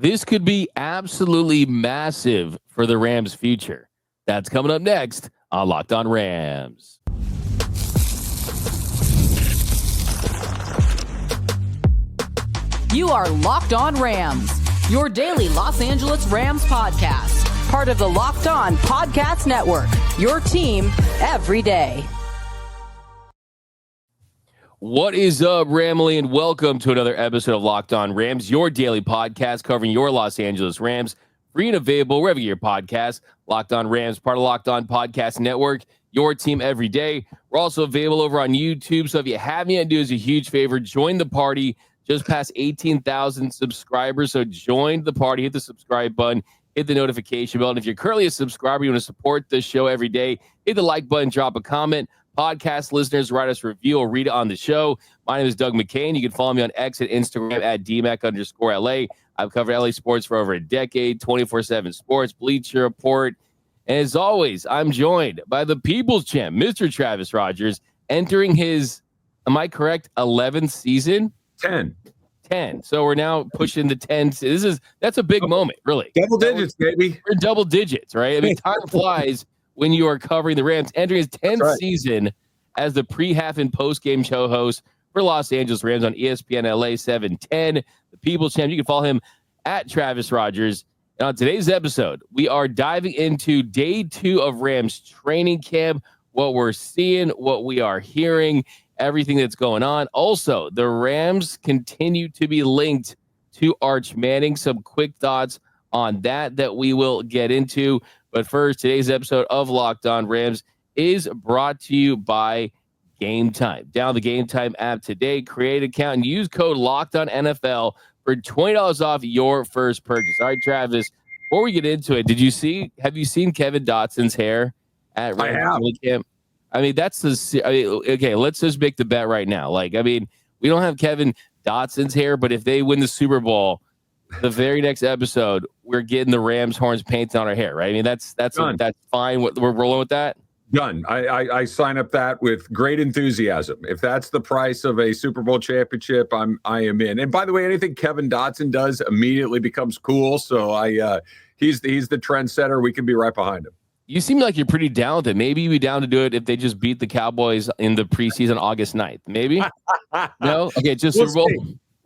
This could be absolutely massive for the Rams' future. That's coming up next on Locked On Rams. You are Locked On Rams, your daily Los Angeles Rams podcast. Part of the Locked On Podcast Network, your team every day. What is up, Ramily, and welcome to another episode of Locked On Rams, your daily podcast covering your Los Angeles Rams. Free and available wherever you get your podcast. Locked On Rams, part of Locked On Podcast Network, your team every day. We're also available over on YouTube, so if you haven't yet, do us a huge favor, join the party. Just past 18,000 subscribers, so join the party, hit the subscribe button, hit the notification bell. And if you're currently a subscriber, you want to support this show every day, hit the like button, drop a comment. Podcast listeners, write us a review or read it on the show. My name is Doug McCain. You can follow me on X and Instagram at DMAC_LA. I've covered LA sports for over a decade, 24/7 sports, Bleacher Report. And as always, I'm joined by the People's Champ, Mr. Travis Rogers, entering his, am I correct, 11th season? 10. So we're now pushing the 10. That's a big moment, really. Double digits, baby. We're double digits, right? I mean, time flies when you are covering the Rams, entering his 10th season as the pre-half and post-game show host for Los Angeles Rams on ESPN LA 710. The People's Champ. You can follow him at Travis Rogers. And on today's episode, we are diving into day 2 of Rams training camp, what we're seeing, what we are hearing, everything that's going on. Also, the Rams continue to be linked to Arch Manning. Some quick thoughts on that we will get into. But first, today's episode of Locked On Rams is brought to you by Gametime. Download the Gametime app today, create an account, and use code LOCKEDONNFL for $20 off your first purchase. All right, Travis, before we get into it, have you seen Kevin Dotson's hair at Rams camp? I mean, okay, let's just make the bet right now. We don't have Kevin Dotson's hair, but if they win the Super Bowl, the very next episode, we're getting the Rams horns painted on our hair, right? I mean, that's fine. We're rolling with that. Done. I sign up that with great enthusiasm. If that's the price of a Super Bowl championship, I am in. And by the way, anything Kevin Dotson does immediately becomes cool. So he's the trendsetter. We can be right behind him. You seem like you're pretty down with it. Maybe you'd be down to do it if they just beat the Cowboys in the preseason August 9th. Maybe? No? Okay, just Super Bowl.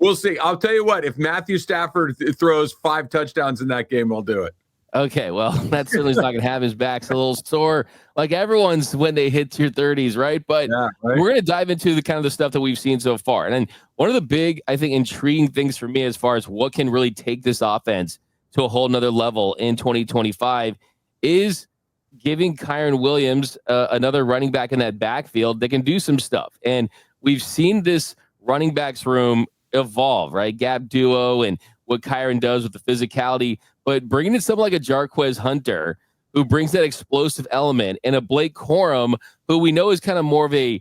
We'll see. I'll tell you what, if Matthew Stafford throws 5 touchdowns in that game, I'll do it. Okay, well, that certainly is not going to have his back's a little sore, like everyone's when they hit your 30s, right? But we're going to dive into the kind of the stuff that we've seen so far. And then one of the big, I think, intriguing things for me as far as what can really take this offense to a whole nother level in 2025 is giving Kyren Williams another running back in that backfield that can do some stuff. And we've seen this running backs room evolve, right? Gap duo and what Kyren does with the physicality, but bringing in someone like a Jarquez Hunter who brings that explosive element, and a Blake Corum who we know is kind of more of a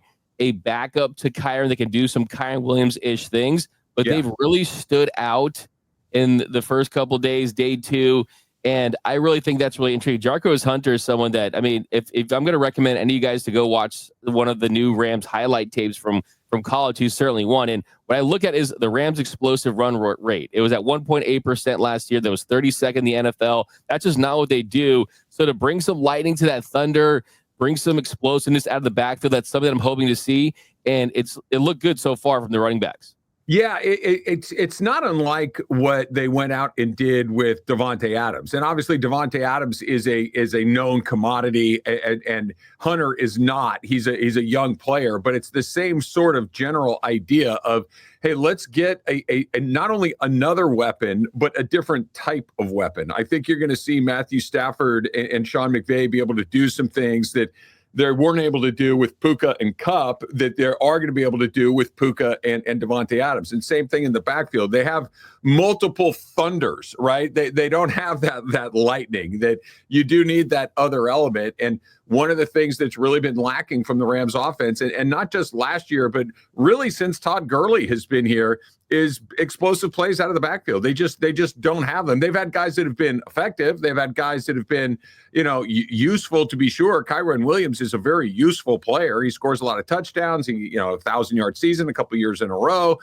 backup to Kyren that can do some Kyren Williams-ish things, but they've really stood out in the first couple of days, day 2. And I really think that's really intriguing. Jarquez Hunter is someone that, I mean, if I'm going to recommend any of you guys to go watch one of the new Rams highlight tapes from college, he's certainly one. And what I look at is the Rams' explosive run rate. It was at 1.8% last year. That was 32nd in the NFL. That's just not what they do. So to bring some lightning to that thunder, bring some explosiveness out of the backfield, that's something that I'm hoping to see. And it looked good so far from the running backs. Yeah, it's not unlike what they went out and did with Davante Adams, and obviously Davante Adams is a known commodity, and Hunter is not. He's a young player, but it's the same sort of general idea of, hey, let's get a not only another weapon but a different type of weapon. I think you're going to see Matthew Stafford and Sean McVay be able to do some things that they weren't able to do with Puka and Kupp that they are going to be able to do with Puka and Davante Adams. And same thing in the backfield. They have multiple thunders, right? They don't have that lightning, that you do need that other element. And one of the things that's really been lacking from the Rams offense, and not just last year, but really since Todd Gurley has been here, is explosive plays out of the backfield. They just don't have them. They've had guys that have been effective. They've had guys that have been, useful, to be sure. Kyren Williams is a very useful player. He scores a lot of touchdowns. He, 1,000-yard season a couple years in a row.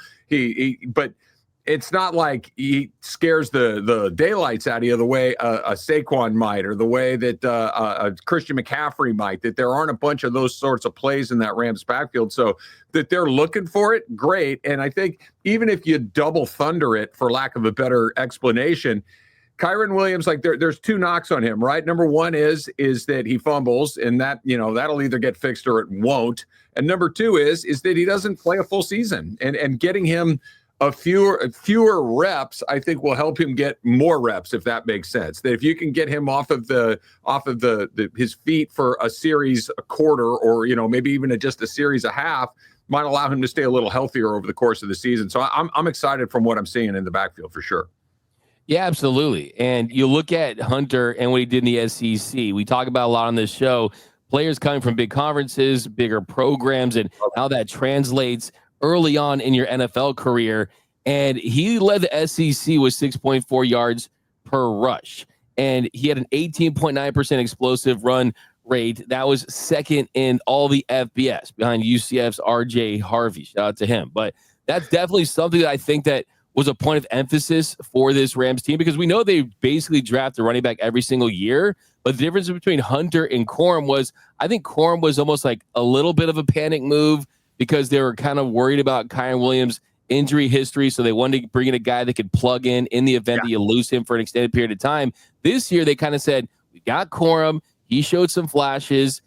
But it's not like he scares the daylights out of you the way a Saquon might, or the way that a Christian McCaffrey might, that there aren't a bunch of those sorts of plays in that Rams backfield. So that they're looking for it, great. And I think even if you double thunder it, for lack of a better explanation, Kyren Williams, like there's two knocks on him, right? Number one is that he fumbles, and that, that'll either get fixed or it won't. And number two is that he doesn't play a full season, and getting him fewer reps, I think, will help him get more reps, if that makes sense. That if you can get him off of his feet for a series, a quarter, or maybe even just a series, a half, might allow him to stay a little healthier over the course of the season. So I'm excited from what I'm seeing in the backfield for sure. Yeah, absolutely. And you look at Hunter and what he did in the SEC. We talk about a lot on this show, players coming from big conferences, bigger programs, and how that translates early on in your NFL career. And he led the SEC with 6.4 yards per rush. And he had an 18.9% explosive run rate. That was second in all the FBS, behind UCF's RJ Harvey. Shout out to him. But that's definitely something that I think that was a point of emphasis for this Rams team, because we know they basically draft a running back every single year. But the difference between Hunter and Corum was, I think Corum was almost like a little bit of a panic move, because they were kind of worried about Kyren Williams' injury history. So they wanted to bring in a guy that could plug in the event that you lose him for an extended period of time. This year, they kind of said, we got Corum. He showed some flashes,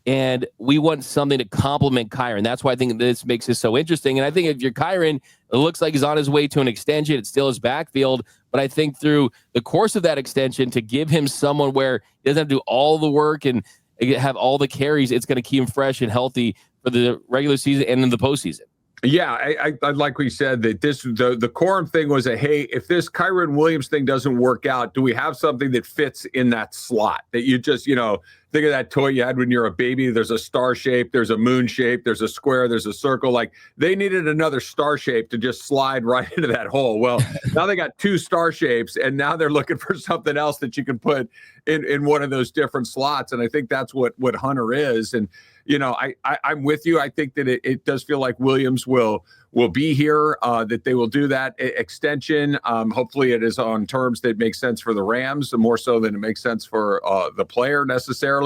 and we want something to complement Kyren. That's why I think this makes this so interesting. And I think if you're Kyren, it looks like he's on his way to an extension. It's still his backfield. But I think through the course of that extension, to give him someone where he doesn't have to do all the work and have all the carries, it's going to keep him fresh and healthy for the regular season and in the postseason. Yeah, I like we said that the Corum thing was hey, if this Kyren Williams thing doesn't work out, do we have something that fits in that slot? That you just, think of that toy you had when you're a baby. There's a star shape, there's a moon shape, there's a square, there's a circle. Like, they needed another star shape to just slide right into that hole. Well, now they got two star shapes, and now they're looking for something else that you can put in one of those different slots. And I think that's what Hunter is. And I'm with you. I think that it does feel like Williams will be here, that they will do that extension. Hopefully it is on terms that make sense for the Rams, more so than it makes sense for the player necessarily.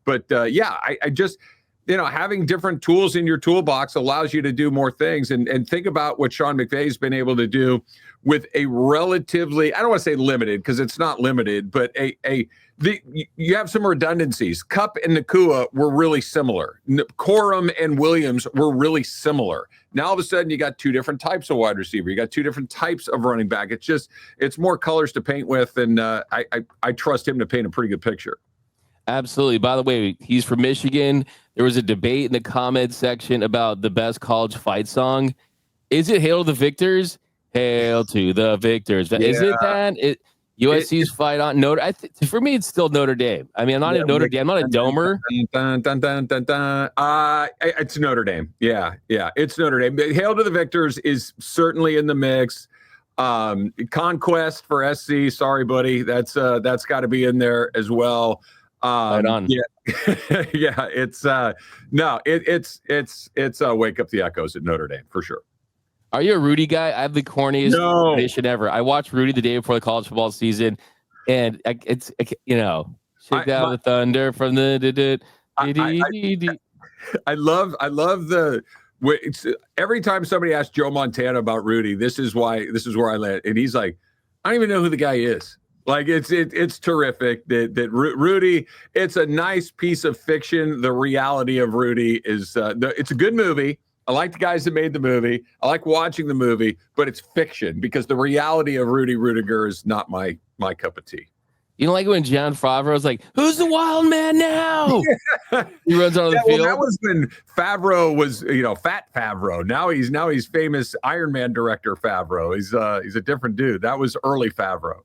But I just, having different tools in your toolbox allows you to do more things. And think about what Sean McVay's been able to do with a relatively, I don't want to say limited, because it's not limited, but you have some redundancies. Kupp and Nakua were really similar. Corum and Williams were really similar. Now all of a sudden you got two different types of wide receiver. You got two different types of running back. It's more colors to paint with, and I trust him to paint a pretty good picture. Absolutely. By the way, he's from Michigan. There was a debate in the comments section about the best college fight song. Is it Hail to the Victors? Hail to the Victors. Yeah. Is it that? USC's fight on Notre. For me, it's still Notre Dame. I mean, I'm not a Notre Dame. I'm not a domer. It's Notre Dame. Yeah, it's Notre Dame. Hail to the Victors is certainly in the mix. Conquest for SC. Sorry, buddy. That's got to be in there as well. Right on. Yeah, yeah. It's Wake Up the Echoes at Notre Dame for sure. Are you a Rudy guy? I have the corniest tradition ever. I watched Rudy the day before the college football season, and shake down the thunder from the. I love the. Every time somebody asks Joe Montana about Rudy, this is where I land, and he's like, I don't even know who the guy is. Like, it's terrific that Rudy. It's a nice piece of fiction. The reality of Rudy is it's a good movie. I like the guys that made the movie. I like watching the movie, but it's fiction, because the reality of Rudy Rudiger is not my cup of tea. You know, like when John Favreau was like, "Who's the wild man now?" He runs on the field. Well, that was when Favreau was, Fat Favreau. Now he's famous Iron Man director Favreau. He's a different dude. That was early Favreau.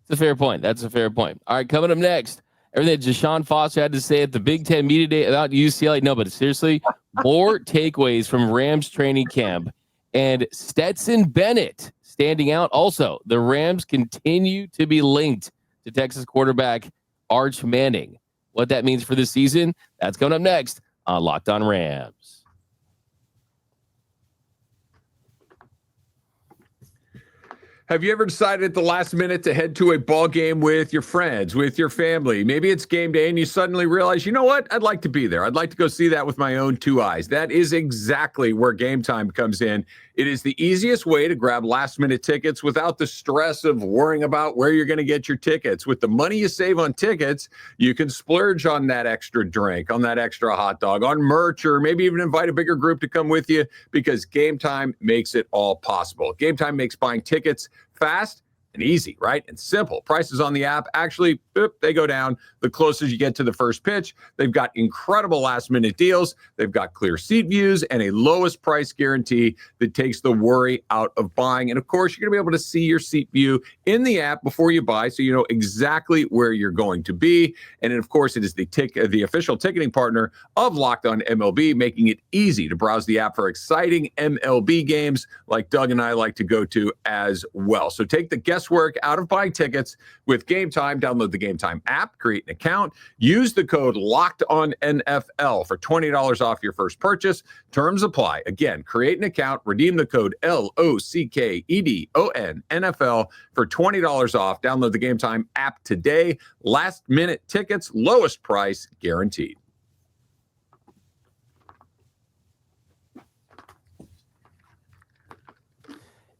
That's a fair point. All right, coming up next, everything that Deshaun Foster had to say at the Big Ten Media Day about UCLA. No, but seriously, more takeaways from Rams training camp, and Stetson Bennett standing out. Also, the Rams continue to be linked to Texas quarterback Arch Manning. What that means for this season, that's coming up next on Locked On Rams. Have you ever decided at the last minute to head to a ball game with your friends, with your family? Maybe it's game day and you suddenly realize, you know what? I'd like to be there. I'd like to go see that with my own two eyes. That is exactly where Gametime comes in. It is the easiest way to grab last-minute tickets without the stress of worrying about where you're going to get your tickets. With the money you save on tickets, you can splurge on that extra drink, on that extra hot dog, on merch, or maybe even invite a bigger group to come with you because Gametime makes it all possible. Gametime makes buying tickets fast and easy, right? And simple. Prices on the app actually, they go down the closer you get to the first pitch. They've got incredible last-minute deals. They've got clear seat views and a lowest price guarantee that takes the worry out of buying. And of course, you're going to be able to see your seat view in the app before you buy, so you know exactly where you're going to be. And then, of course, it is the official ticketing partner of Locked On MLB, making it easy to browse the app for exciting MLB games like Doug and I like to go to as well. So take the guesswork out of buying tickets with Gametime. Download the Gametime app, create an account, use the code LOCKEDONNFL for $20 off your first purchase. Terms apply. Again, create an account, redeem the code LOCKEDONNFL for $20 off. Download the Gametime app today. Last minute tickets, lowest price guaranteed.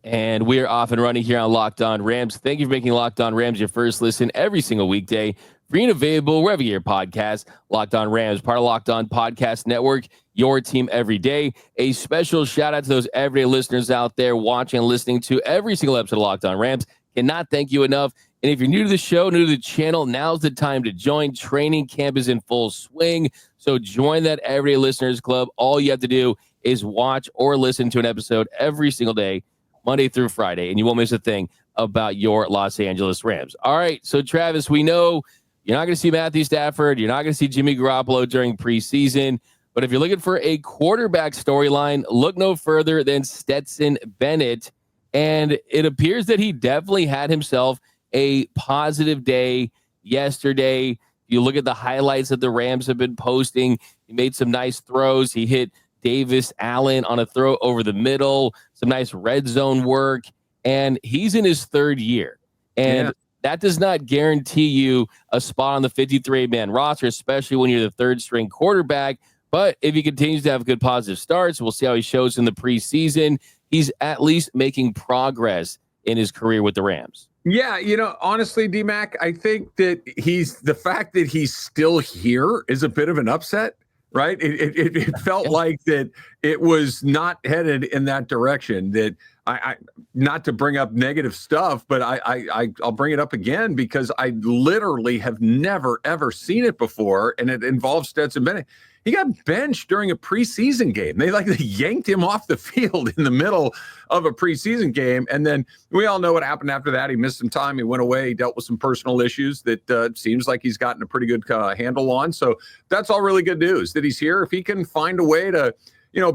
And we are off and running here on Locked On Rams. Thank you for making Locked On Rams your first listen every single weekday. Free and available wherever you hear podcasts. Locked On Rams, part of Locked On Podcast Network, your team every day. A special shout out to those everyday listeners out there watching and listening to every single episode of Locked On Rams. Cannot thank you enough. And if you're new to the show, new to the channel, now's the time to join. Training camp is in full swing. So join that Everyday Listeners Club. All you have to do is watch or listen to an episode every single day, Monday through Friday, and you won't miss a thing about your Los Angeles Rams. All right, so Travis, we know you're not going to see Matthew Stafford. You're not going to see Jimmy Garoppolo during preseason. But if you're looking for a quarterback storyline, look no further than Stetson Bennett. And it appears that he definitely had himself a positive day yesterday. You look at the highlights that the Rams have been posting. He made some nice throws. He hit Davis Allen on a throw over the middle, some nice red zone work, and he's in his third year. And that does not guarantee you a spot on the 53-man roster, especially when you're the third-string quarterback. But if he continues to have good positive starts, we'll see how he shows in the preseason. He's at least making progress in his career with the Rams. Yeah, honestly, D-Mac, I think that the fact that he's still here is a bit of an upset. Right. It felt like that it was not headed in that direction. That I not to bring up negative stuff, but I'll bring it up again because I literally have never, ever seen it before. And it involves Stetson Bennett. He got benched during a preseason game. They yanked him off the field in the middle of a preseason game. And then we all know what happened after that. He missed some time. He went away. He dealt with some personal issues that seems like he's gotten a pretty good handle on. So that's all really good news that he's here. If he can find a way to,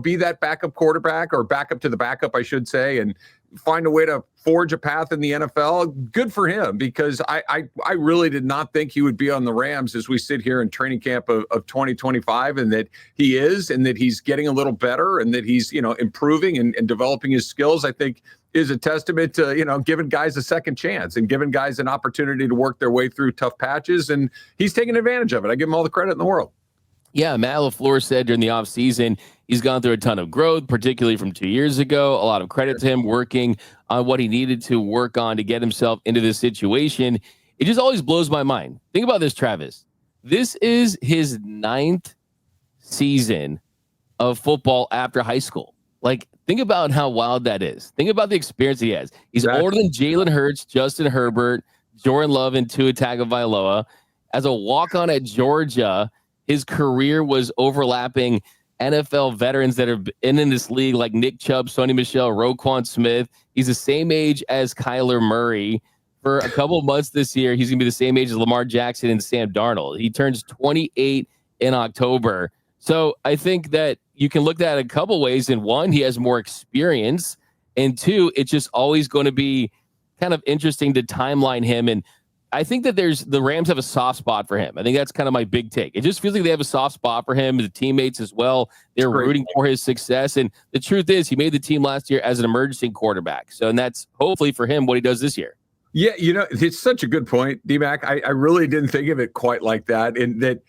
be that backup quarterback or backup to the backup, I should say, and find a way to forge a path in the NFL, good for him, because I really did not think he would be on the Rams as we sit here in training camp of 2025, and that he is, and that he's getting a little better, and that he's, improving and developing his skills, I think is a testament to, giving guys a second chance and giving guys an opportunity to work their way through tough patches. And he's taking advantage of it. I give him all the credit in the world. Yeah, Matt LaFleur said during the offseason he's gone through a ton of growth, particularly from 2 years ago. A lot of credit to him working on what he needed to work on to get himself into this situation. It just always blows my mind. Think about this, Travis. This is his 9th season of football after high school. Think about how wild that is. Think about the experience he has. He's older than Jalen Hurts, Justin Herbert, Jordan Love, and Tua Tagovailoa. As a walk-on at Georgia, his career was overlapping NFL veterans that have been in this league like Nick Chubb, Sony Michel, Roquan Smith. He's the same age as Kyler Murray. For a couple of months this year, he's going to be the same age as Lamar Jackson and Sam Darnold. He turns 28 in October. So I think that you can look at it a couple ways. And one, he has more experience. And two, it's just always going to be kind of interesting to timeline him. And I think that the Rams have a soft spot for him. I think that's kind of my big take. It just feels like they have a soft spot for him. The teammates as well. They're rooting for his success. And the truth is, he made the team last year as an emergency quarterback. So, and that's hopefully for him what he does this year. Yeah, it's such a good point, D-Mac. I really didn't think of it quite like that. And that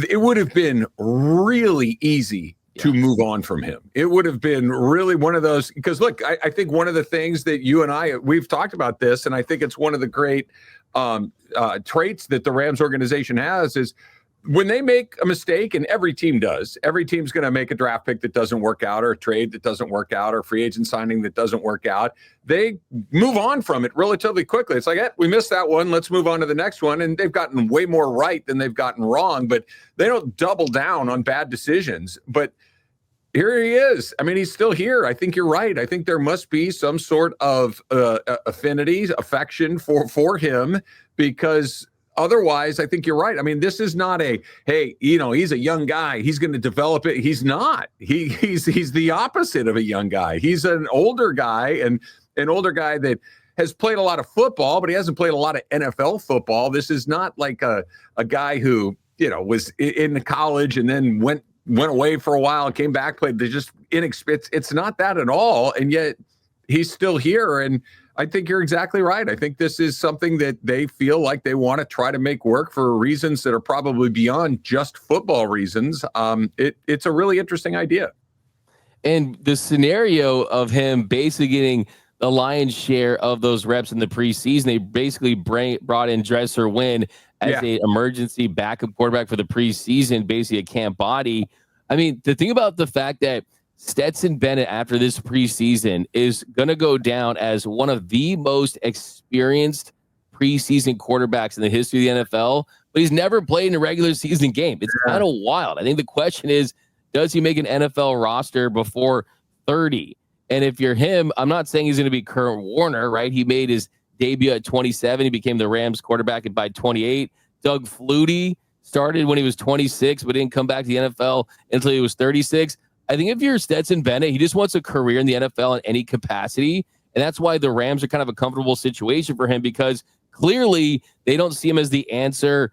it would have been really easy to move on from him. It would have been really one of those, because look, I think one of the things that you and we've talked about this, and I think it's one of the great traits that the Rams organization has, is when they make a mistake, and every team does, every team's going to make a draft pick that doesn't work out, or a trade that doesn't work out, or free agent signing that doesn't work out. They move on from it relatively quickly. It's like, we missed that one. Let's move on to the next one. And they've gotten way more right than they've gotten wrong, but they don't double down on bad decisions. But here he is. I mean, he's still here. I think you're right. I think there must be some sort of affinity, affection for him, because otherwise, I think you're right. I mean, this is not he's a young guy, he's going to develop it. He's not. He's the opposite of a young guy. He's an older guy, and an older guy that has played a lot of football, but he hasn't played a lot of NFL football. This is not like a guy who, was in college and then went away for a while and came back, played. They're just inexperienced. It's not that at all. And yet he's still here. And I think you're exactly right. I think this is something that they feel like they want to try to make work for reasons that are probably beyond just football reasons. It's a really interesting idea. And the scenario of him basically getting the lion's share of those reps in the preseason, they basically brought in Dresser Wynn as a emergency backup quarterback for the preseason, basically a camp body. I mean, to think about the fact that Stetson Bennett after this preseason is going to go down as one of the most experienced preseason quarterbacks in the history of the NFL, but he's never played in a regular season game. It's kind of wild. I think the question is, does he make an NFL roster before 30? And if you're him, I'm not saying he's going to be Kurt Warner, right? He made his debut at 27. He became the Rams quarterback by 28. Doug Flutie started when he was 26, but didn't come back to the NFL until he was 36. I think if you're Stetson Bennett, he just wants a career in the NFL in any capacity. And that's why the Rams are kind of a comfortable situation for him, because clearly they don't see him as the answer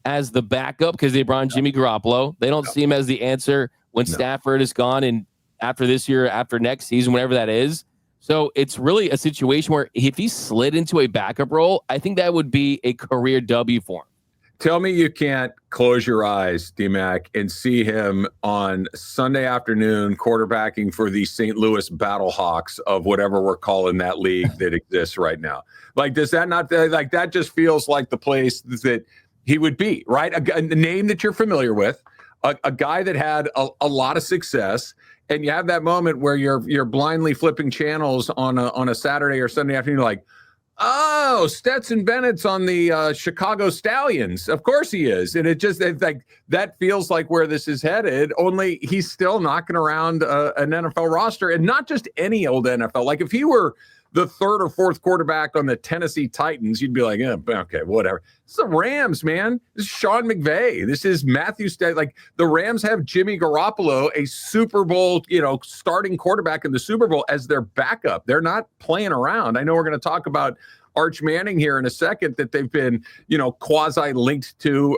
as the backup because they brought in Jimmy Garoppolo. They don't see him as the answer when Stafford is gone and after this year, after next season, whenever that is. So it's really a situation where if he slid into a backup role, I think that would be a career W for him. Tell me you can't close your eyes, D-Mac, and see him on Sunday afternoon quarterbacking for the St. Louis Battlehawks of whatever we're calling that league that exists right now. Like, does that not, like, that just feels like the place that he would be, right? A name that you're familiar with, a guy that had a lot of success, and you have that moment where you're blindly flipping channels on a Saturday or Sunday afternoon, like, oh, Stetson Bennett's on the Chicago Stallions. Of course he is. And it's like that feels like where this is headed, only he's still knocking around an NFL roster, and not just any old NFL. Like if he were the third or fourth quarterback on the Tennessee Titans, you'd be like, okay, whatever. It's the Rams, man. This is Sean McVay. This is Matthew Stafford. Like the Rams have Jimmy Garoppolo, a Super Bowl, starting quarterback in the Super Bowl, as their backup. They're not playing around. I know we're going to talk about Arch Manning here in a second that they've been, quasi linked to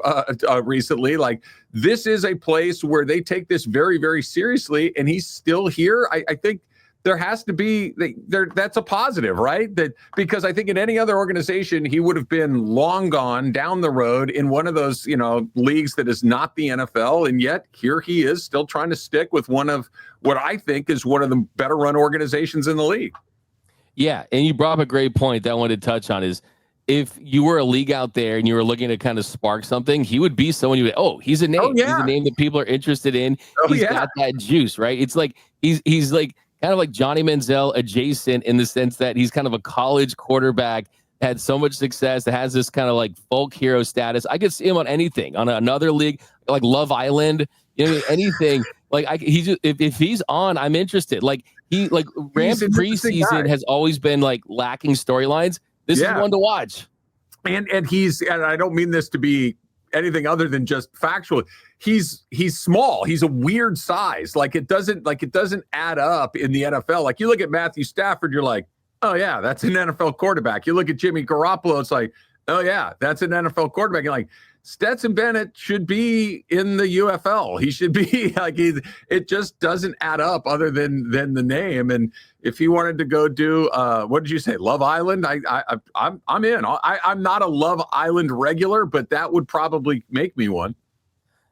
recently. Like this is a place where they take this very, very seriously, and he's still here. I think there has to be that's a positive, right? That because I think in any other organization, he would have been long gone down the road in one of those, leagues that is not the NFL. And yet here he is still trying to stick with one of what I think is one of the better run organizations in the league. Yeah. And you brought up a great point that I wanted to touch on is if you were a league out there and you were looking to kind of spark something, he would be someone you would, he's a name. Oh, yeah. He's a name that people are interested in. He's got that juice, right? It's like, he's like, kind of like Johnny Manziel adjacent in the sense that he's kind of a college quarterback, had so much success, that has this kind of like folk hero status. I could see him on anything, on another league, like Love Island, anything. Like if he's on, I'm interested. Like Rams preseason has always been like lacking storylines. This is one to watch. And I don't mean this to be anything other than just factual. He's small. He's a weird size. Like it doesn't add up in the NFL. Like you look at Matthew Stafford, you're like, oh yeah, that's an NFL quarterback. You look at Jimmy Garoppolo, it's like, Oh yeah, that's an NFL quarterback. You're like, Stetson Bennett should be in the UFL. He should be like it just doesn't add up other than the name. And if he wanted to go do what did you say, Love Island? I'm in. I'm not a Love Island regular, but that would probably make me one.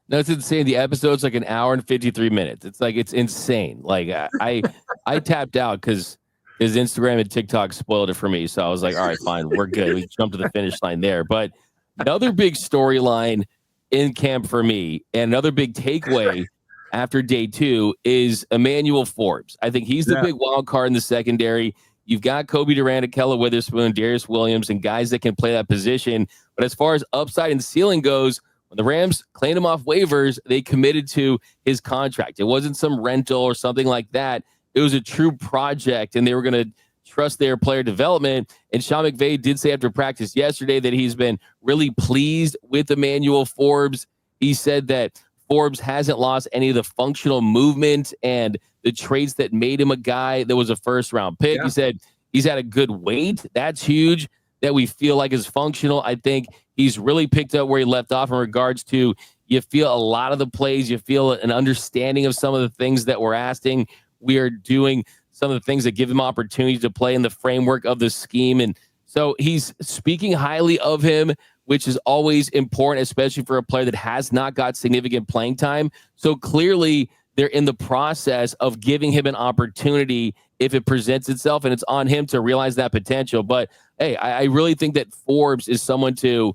No, it's insane. The episode's like an hour and 53 minutes. It's insane. Like I tapped out because Instagram and TikTok spoiled it for me. So I was like, all right, fine, we're good. We jumped to the finish line there. But another big storyline in camp for me, and another big takeaway after day 2 is Emmanuel Forbes. I think he's the big wild card in the secondary. You've got Kobe Durant, Akella Witherspoon, Darius Williams, and guys that can play that position. But as far as upside and ceiling goes, when the Rams claimed him off waivers, they committed to his contract. It wasn't some rental or something like that. It was a true project, and they were going to trust their player development. And Sean McVay did say after practice yesterday that he's been really pleased with Emmanuel Forbes. He said that Forbes hasn't lost any of the functional movement and the traits that made him a guy that was a first-round pick. Yeah. He said he's had a good weight. That's huge, that we feel like is functional. I think he's really picked up where he left off in regards to you feel a lot of the plays. You feel an understanding of some of the things that we're asking. We are doing some of the things that give him opportunities to play in the framework of the scheme. And so he's speaking highly of him, which is always important, especially for a player that has not got significant playing time. So clearly they're in the process of giving him an opportunity if it presents itself, and it's on him to realize that potential. But hey, I really think that Forbes is someone to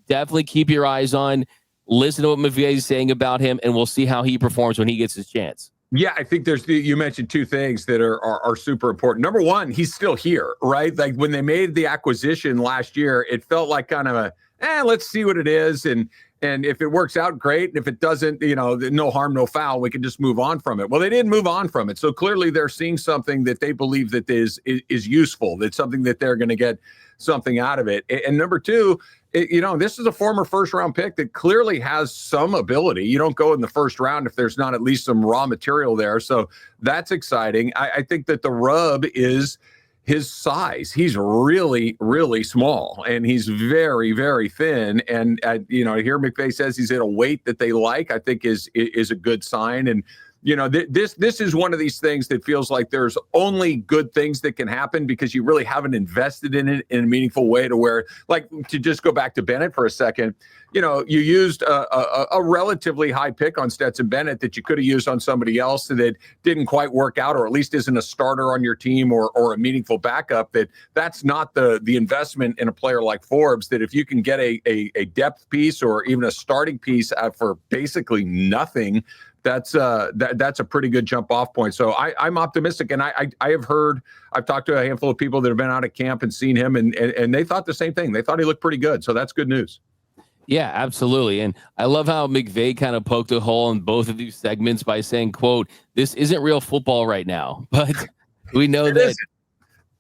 definitely keep your eyes on, listen to what McVay is saying about him, and we'll see how he performs when he gets his chance. Yeah, I think you mentioned two things that are super important. Number one, he's still here, right? Like when they made the acquisition last year, it felt like kind of let's see what it is. And if it works out, great. And if it doesn't, no harm, no foul, we can just move on from it. Well, they didn't move on from it. So clearly they're seeing something that they believe that is useful. That's something that they're going to get something out of it. And number two, this is a former first-round pick that clearly has some ability. You don't go in the first round if there's not at least some raw material there. So that's exciting. I think that the rub is his size. He's really, really small, and he's very, very thin. And, here McVay says he's at a weight that they like, I think is a good sign. And, this is one of these things that feels like there's only good things that can happen because you really haven't invested in it in a meaningful way to where, like, to just go back to Bennett for a second, you used a relatively high pick on Stetson Bennett that you could have used on somebody else that didn't quite work out, or at least isn't a starter on your team or a meaningful backup. That's not the investment in a player like Forbes, that if you can get a depth piece or even a starting piece for basically nothing, that's a pretty good jump off point. So I'm optimistic. And I've talked to a handful of people that have been out at camp and seen him, and they thought the same thing. They thought he looked pretty good. So that's good news. Yeah, absolutely. And I love how McVay kind of poked a hole in both of these segments by saying, quote, this isn't real football right now, but we know that.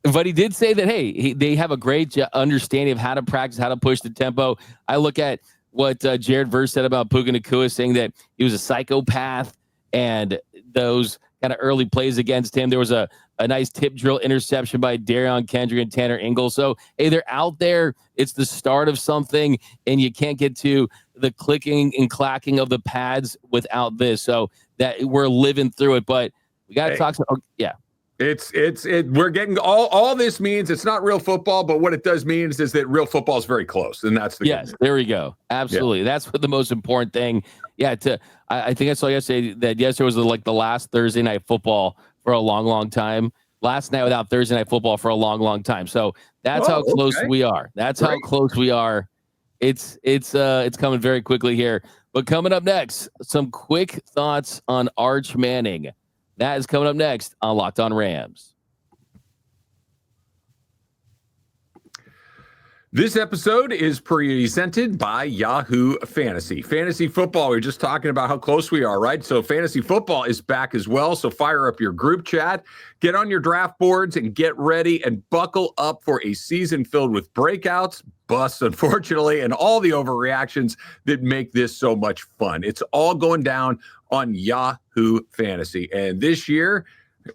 But he did say that, hey, they have a great understanding of how to practice, how to push the tempo. I look at what Jared Verse said about Puka Nacua, saying that he was a psychopath, and those kind of early plays against him. There was a nice tip drill interception by Darion Kendrick and Tanner Ingle. So, hey, they're out there. It's the start of something, and you can't get to the clicking and clacking of the pads without this. So that we're living through it. But we got to talk. Yeah. We're getting all this means it's not real football, but what it does mean is that real football is very close, and that's there we go. Absolutely, yeah. That's what the most important thing. Yeah, I think I saw yesterday that yesterday was like the last Thursday night football for a long, long time. Last night without Thursday night football for a long, long time. So that's how close we are. That's how close we are. It's coming very quickly here. But coming up next, some quick thoughts on Arch Manning. That is coming up next on Locked On Rams. This episode is presented by Yahoo Fantasy. Fantasy football, we were just talking about how close we are, right? So fantasy football is back as well. So fire up your group chat, get on your draft boards, and get ready and buckle up for a season filled with breakouts, busts, unfortunately, and all the overreactions that make this so much fun. It's all going down on Yahoo Fantasy. And this year,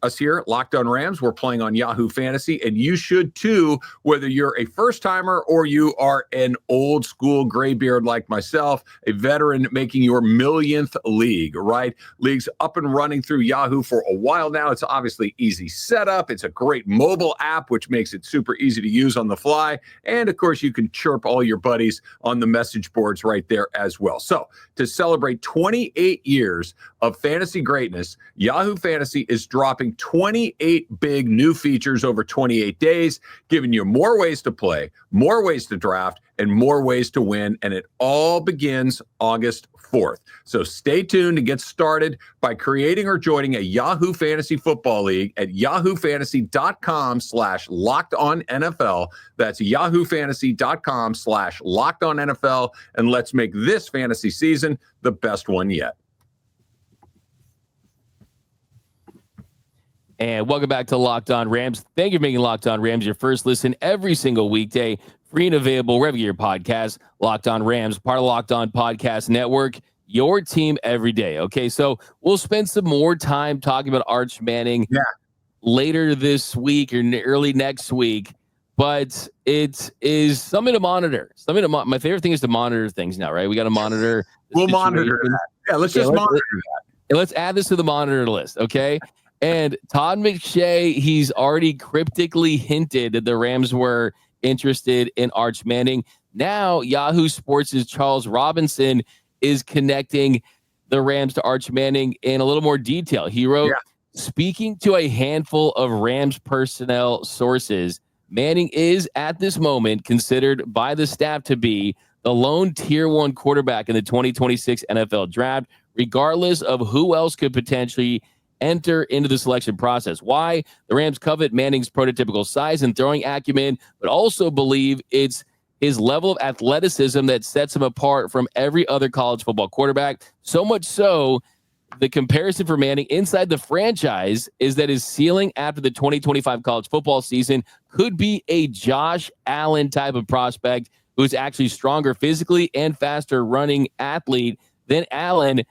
us here at Locked On Rams, we're playing on Yahoo Fantasy, and you should too, whether you're a first-timer or you are an old-school graybeard like myself, a veteran making your millionth league, right? League's up and running through Yahoo for a while now. It's obviously easy setup. It's a great mobile app, which makes it super easy to use on the fly. And, of course, you can chirp all your buddies on the message boards right there as well. So, to celebrate 28 years of fantasy greatness, Yahoo Fantasy is dropping 28 big new features over 28 days, giving you more ways to play, more ways to draft, and more ways to win. And it all begins August 4th. So stay tuned to get started by creating or joining a Yahoo Fantasy Football League at yahoofantasy.com/lockedonnfl. That's yahoofantasy.com/lockedonnfl. And let's make this fantasy season the best one yet. And welcome back to Locked On Rams. Thank you for making Locked On Rams your first listen every single weekday, free and available wherever you get your podcast. Locked On Rams, part of Locked On Podcast Network, your team every day. Okay, so we'll spend some more time talking about Arch Manning later this week or early next week, but it is something to monitor. My favorite thing is to monitor things now, right? We got to monitor. We'll monitor that. Yeah, let's monitor that. And let's add this to the monitor list, okay? And Todd McShay, he's already cryptically hinted that the Rams were interested in Arch Manning. Now, Yahoo Sports' Charles Robinson is connecting the Rams to Arch Manning in a little more detail. He wrote, speaking to a handful of Rams personnel sources, Manning is, at this moment, considered by the staff to be the lone Tier 1 quarterback in the 2026 NFL Draft, regardless of who else could potentially enter into the selection process. Why? The Rams covet Manning's prototypical size and throwing acumen, but also believe it's his level of athleticism that sets him apart from every other college football quarterback. So much so, the comparison for Manning inside the franchise is that his ceiling after the 2025 college football season could be a Josh Allen type of prospect who's actually stronger physically and faster running athlete than Allen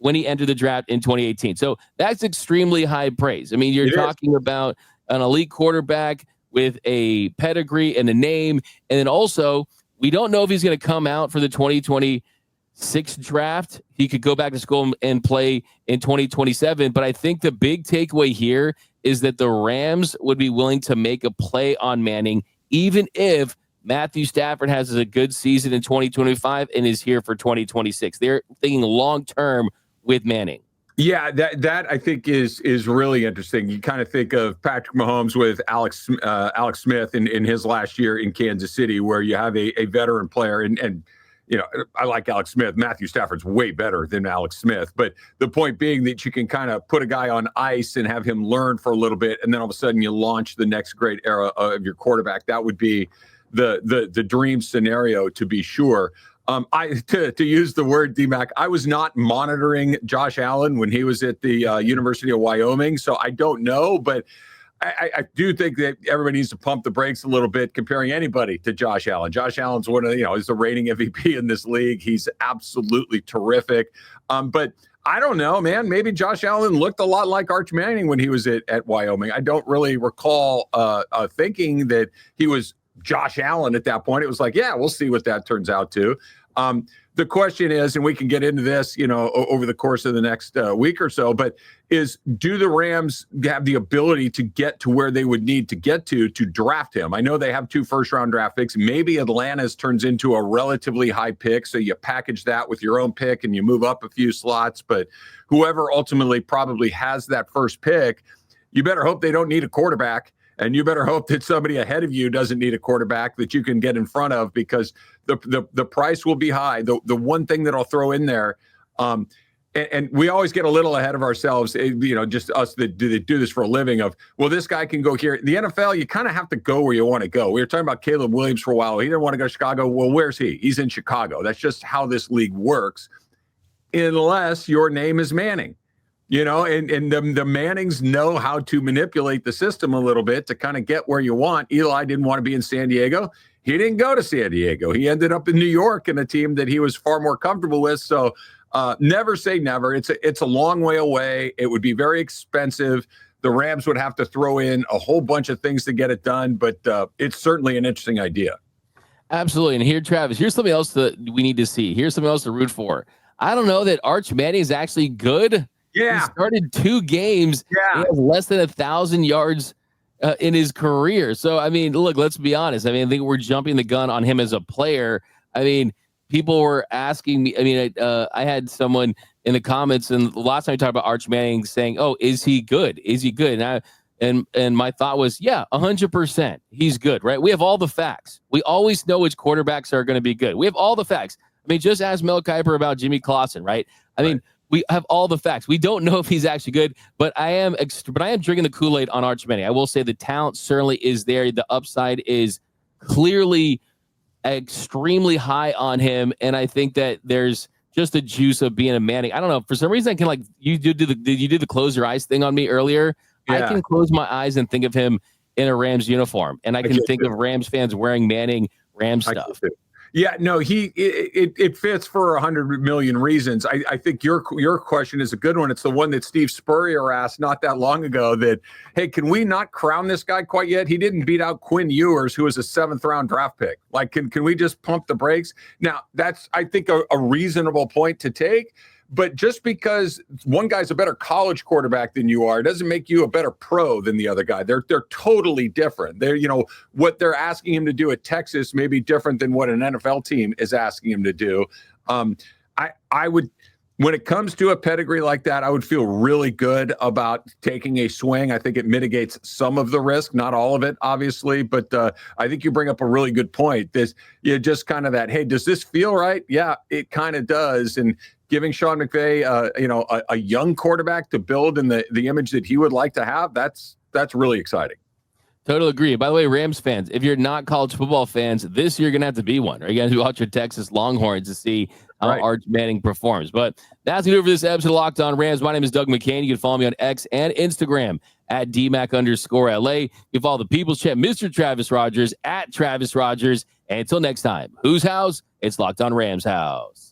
when he entered the draft in 2018. So that's extremely high praise. I mean, you're talking about an elite quarterback with a pedigree and a name. And then also, we don't know if he's going to come out for the 2026 draft. He could go back to school and play in 2027. But I think the big takeaway here is that the Rams would be willing to make a play on Manning, even if Matthew Stafford has a good season in 2025 and is here for 2026. They're thinking long-term with Manning. Yeah, that I think is really interesting. You kind of think of Patrick Mahomes with Alex Smith in his last year in Kansas City, where you have a veteran player, and you know, I like Alex Smith. Matthew Stafford's way better than Alex Smith, but the point being that you can kind of put a guy on ice and have him learn for a little bit, and then all of a sudden you launch the next great era of your quarterback. That would be the dream scenario, to be sure. To use the word, D-Mac, I was not monitoring Josh Allen when he was at the University of Wyoming, so I don't know, but I do think that everybody needs to pump the brakes a little bit comparing anybody to Josh Allen. Josh Allen's one of he's the reigning MVP in this league. He's absolutely terrific. But I don't know, man. Maybe Josh Allen looked a lot like Arch Manning when he was at Wyoming. I don't really recall thinking that he was Josh Allen at that point. It was like, yeah, we'll see what that turns out to. The question is, and we can get into this, over the course of the next week or so, but do the Rams have the ability to get to where they would need to get to draft him? I know they have 2 first-round draft picks. Maybe Atlanta's turns into a relatively high pick, so you package that with your own pick and you move up a few slots. But whoever ultimately probably has that first pick, you better hope they don't need a quarterback. And you better hope that somebody ahead of you doesn't need a quarterback that you can get in front of, because the price will be high. The one thing that I'll throw in there, and we always get a little ahead of ourselves, just us that do this for a living of, well, this guy can go here. The NFL, you kind of have to go where you want to go. We were talking about Caleb Williams for a while. He didn't want to go to Chicago. Well, where's he? He's in Chicago. That's just how this league works, unless your name is Manning. And the Mannings know how to manipulate the system a little bit to kind of get where you want. Eli didn't want to be in San Diego. He didn't go to San Diego. He ended up in New York in a team that he was far more comfortable with. So never say never. It's a long way away. It would be very expensive the Rams would have to throw in a whole bunch of things to get it done, but it's certainly an interesting idea. Absolutely. And here, Travis, here's something else that we need to see. Here's something else to root for. I don't know that Arch Manning is actually good. Yeah. He started 2 games. Yeah. He has less than 1,000 yards in his career. So, I mean, look, let's be honest. I mean, I think we're jumping the gun on him as a player. I mean, people were asking me. I mean, I had someone in the comments, and the last time we talked about Arch Manning saying, "Oh, is he good? Is he good?" And my thought was, yeah, 100%, he's good, right? We have all the facts. We always know which quarterbacks are going to be good. We have all the facts. I mean, just ask Mel Kiper about Jimmy Clausen, right? I mean, we have all the facts. We don't know if he's actually good, but I am drinking the Kool-Aid on Arch Manning. I will say the talent certainly is there. The upside is clearly extremely high on him, and I think that there's just a juice of being a Manning. I don't know, for some reason I can, like, you did the close your eyes thing on me earlier. Yeah. I can close my eyes and think of him in a Rams uniform, and I can think of Rams fans wearing Manning Rams stuff. Yeah, no, it fits for 100 million reasons. I think your question is a good one. It's the one that Steve Spurrier asked not that long ago, that, hey, can we not crown this guy quite yet? He didn't beat out Quinn Ewers, who was a 7th round draft pick. Like, can we just pump the brakes? Now, that's, I think, a reasonable point to take. But just because one guy's a better college quarterback than you are doesn't make you a better pro than the other guy. They're totally different. They're, what they're asking him to do at Texas may be different than what an NFL team is asking him to do. I would, when it comes to a pedigree like that, I would feel really good about taking a swing. I think it mitigates some of the risk, not all of it, obviously. But I think you bring up a really good point. Just kind of that, hey, does this feel right? Yeah, it kind of does. And giving Sean McVay, a young quarterback to build in the image that he would like to have, that's really exciting. Totally agree. By the way, Rams fans, if you're not college football fans, this year you're going to have to be one. Or you're going to watch your Texas Longhorns to see how Arch Manning performs. But that's going to do it for this episode of Locked On Rams. My name is Doug McCain. You can follow me on X and Instagram at DMAC_LA. You can follow the People's Champ, Mr. Travis Rogers, at Travis Rogers. And until next time, whose house? It's Locked On Rams house.